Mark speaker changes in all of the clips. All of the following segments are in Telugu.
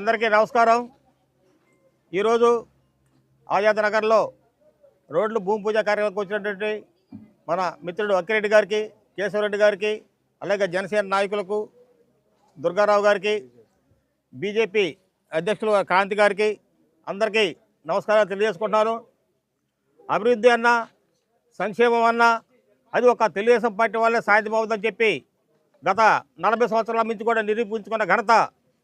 Speaker 1: అందరికీ నమస్కారం। ఈరోజు ఆజాద్ నగర్లో రోడ్లు భూమి పూజ కార్యక్రమానికి వచ్చినటువంటి మన మిత్రుడు అక్కిరెడ్డి గారికి, కేశవరెడ్డి గారికి, అలాగే జనసేన నాయకులకు, దుర్గారావు గారికి, బీజేపీ అధ్యక్షులు క్రాంతి గారికి అందరికీ నమస్కారాలు తెలియజేసుకుంటున్నాను। అభివృద్ధి అన్న, సంక్షేమం అన్న అది ఒక తెలుగుదేశం పార్టీ వాళ్ళే సాధ్యమవుతుందని చెప్పి గత 40 సంవత్సరాల నుంచి కూడా నిరూపించుకున్న ఘనత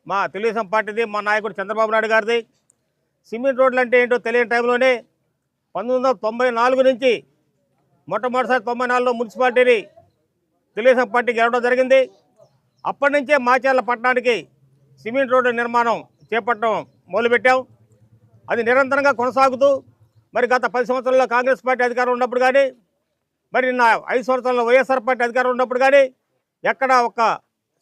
Speaker 1: మా తెలుగుదేశం పార్టీది, మా నాయకుడు చంద్రబాబు నాయుడు గారిది। సిమెంట్ రోడ్లు అంటే ఏంటో తెలియని టైంలోనే 1994 నుంచి మొట్టమొదటిసారి 94లో మున్సిపాలిటీని తెలుగుదేశం పార్టీ గెలవడం జరిగింది। అప్పటి నుంచే మాచర్ల పట్టణానికి సిమెంట్ రోడ్డు నిర్మాణం చేపట్టడం మొదలుపెట్టాం। అది నిరంతరంగా కొనసాగుతూ మరి గత 10 సంవత్సరాల్లో కాంగ్రెస్ పార్టీ అధికారం ఉన్నప్పుడు కానీ, మరి నిన్న 5 సంవత్సరాల్లో వైఎస్ఆర్ పార్టీ అధికారం ఉన్నప్పుడు కానీ ఎక్కడ ఒక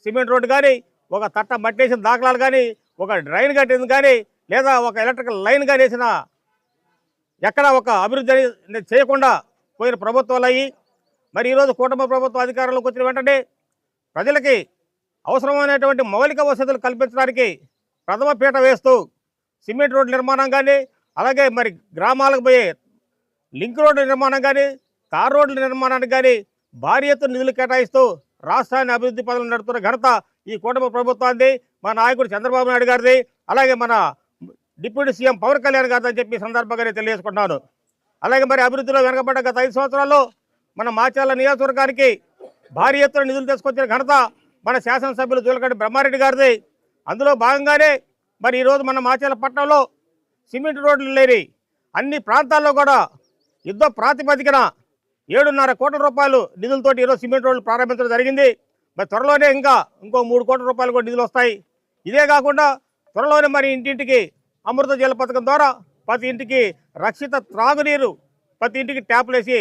Speaker 1: సిమెంట్ రోడ్డు కానీ, ఒక తట్ట మట్టేసిన దాఖలాలు కానీ, ఒక డ్రైన్ కట్టింది కానీ, లేదా ఒక ఎలక్ట్రికల్ లైన్ కానీ వేసిన ఎక్కడ ఒక అభివృద్ధి చేయకుండా పోయిన ప్రభుత్వాలు అయ్యి, మరి ఈరోజు కూటమి ప్రభుత్వం అధికారంలోకి వచ్చిన వెంటనే ప్రజలకి అవసరమైనటువంటి మౌలిక వసతులు కల్పించడానికి ప్రథమ పీట వేస్తూ సిమెంట్ రోడ్డు నిర్మాణం కానీ, అలాగే మరి గ్రామాలకు పోయే లింక్ రోడ్డు నిర్మాణం కానీ, తార్ రోడ్ల నిర్మాణానికి కానీ భారీ ఎత్తున నిధులు కేటాయిస్తూ రాష్ట్రాన్ని అభివృద్ధి పనులు నడుపుతున్న ఘనత ఈ కూటమి ప్రభుత్వాన్ని, మా నాయకుడు చంద్రబాబు నాయుడు గారిది, అలాగే మన డిప్యూటీ సీఎం పవన్ కళ్యాణ్ గారిది అని చెప్పి సందర్భంగానే తెలియజేసుకుంటున్నాను। అలాగే మరి అభివృద్ధిలో వెనకబడ్డ గత 5 సంవత్సరాల్లో మన మాచర్ల నియోజకవర్గానికి భారీ ఎత్తున నిధులు తీసుకొచ్చిన ఘనత మన శాసనసభ్యులు జూలకంటి బ్రహ్మారెడ్డి గారిది। అందులో భాగంగానే మరి ఈరోజు మన మాచర్ల పట్టణంలో సిమెంట్ రోడ్లు లేని అన్ని ప్రాంతాల్లో కూడా యుద్ధ ప్రాతిపదికన 7.5 కోట్ల రూపాయలు నిధులతోటి ఈరోజు సిమెంట్ రోడ్లు ప్రారంభించడం జరిగింది। మరి త్వరలోనే ఇంకో 3 కోట్ల రూపాయలు కూడా నిధులు వస్తాయి। ఇదే కాకుండా త్వరలోనే మరి ఇంటింటికి అమృత జల పథకం ద్వారా ప్రతి ఇంటికి రక్షిత త్రాగునీరు, ప్రతి ఇంటికి ట్యాప్లు వేసి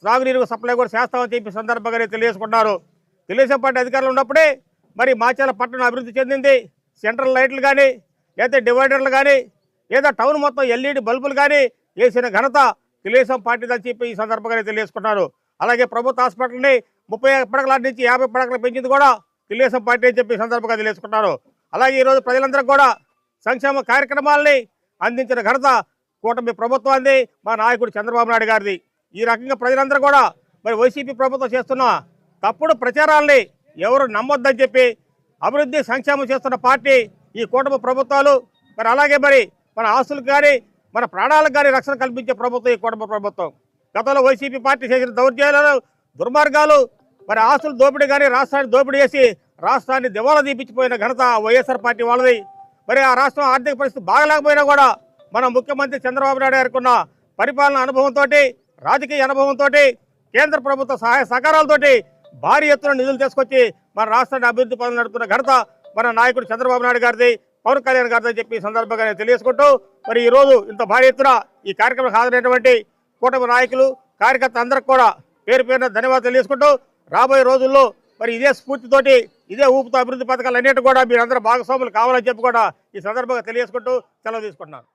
Speaker 1: త్రాగునీరు సప్లై కూడా చేస్తామని చెప్పి సందర్భంగానే తెలియజేసుకున్నారు। తెలుగుదేశం పార్టీ అధికారులు ఉన్నప్పుడే మరి మాచర్ల పట్టణం అభివృద్ధి చెందింది। సెంట్రల్ లైట్లు కానీ, లేదా డివైడర్లు కానీ, లేదా టౌన్ మొత్తం ఎల్ఈడి బల్బులు కానీ వేసిన ఘనత తెలుగుదేశం పార్టీదని చెప్పి ఈ సందర్భంగానే తెలియజేసుకున్నారు। అలాగే ప్రభుత్వ హాస్పిటల్ని 30 పడకల నుంచి 50 పడకలు పెంచింది కూడా తెలుగుదేశం పార్టీ అని చెప్పి సందర్భంగా తెలియజేసుకున్నారు। అలాగే ఈరోజు ప్రజలందరికీ కూడా సంక్షేమ కార్యక్రమాలని అందించిన ఘనత కూటమి ప్రభుత్వాన్ని, మా నాయకుడు చంద్రబాబు నాయుడు గారిది। ఈ రకంగా ప్రజలందరూ కూడా మరి వైసీపీ ప్రభుత్వం చేస్తున్న తప్పుడు ప్రచారాలని ఎవరు నమ్మొద్దని చెప్పి అభివృద్ధి సంక్షేమం చేస్తున్న పార్టీ ఈ కూటమి ప్రభుత్వాలు। మరి అలాగే మరి మన ఆస్తులకు కానీ, మన ప్రాణాలకు కానీ రక్షణ కల్పించే ప్రభుత్వం ఈ కూటమి ప్రభుత్వం। గతంలో వైసీపీ పార్టీ చేసిన దౌర్జన్యాలు, దుర్మార్గాలు, మరి ఆస్తులు దోపిడీ కానీ రాష్ట్రాన్ని దోపిడీ చేసి రాష్ట్రాన్ని దివాలా తీపించిపోయిన ఘనత వైఎస్ఆర్ పార్టీ వాళ్ళది। మరి ఆ రాష్ట్రం ఆర్థిక పరిస్థితి బాగలేకపోయినా కూడా మన ముఖ్యమంత్రి చంద్రబాబు నాయుడు గారికి ఉన్న పరిపాలన అనుభవంతో, రాజకీయ అనుభవంతో, కేంద్ర ప్రభుత్వ సహాయ సహకారాలతోటి భారీ ఎత్తున నిధులు తీసుకొచ్చి మన రాష్ట్రాన్ని అభివృద్ధి పనులు నడుపుతున్న ఘనత మన నాయకుడు చంద్రబాబు నాయుడు గారిది, పవన్ కళ్యాణ్ గారిది అని చెప్పి సందర్భంగా తెలియజేసుకుంటూ, మరి ఈరోజు ఇంత భారీ ఎత్తున ఈ కార్యక్రమం హాజరైనటువంటి కూటమి నాయకులు, కార్యకర్త అందరికి కూడా పేరు పేరున ధన్యవాదాలు తెలియజేసుకుంటూ, రాబోయే రోజుల్లో మరి ఇదే స్ఫూర్తితోటి, ఇదే ఊపుతో అభివృద్ధి పథకాలు అన్నిటి కూడా మీరందరూ భాగస్వాములు కావాలని చెప్పి కూడా ఈ సందర్భంగా తెలియజేసుకుంటూ సెలవు తీసుకుంటున్నాను।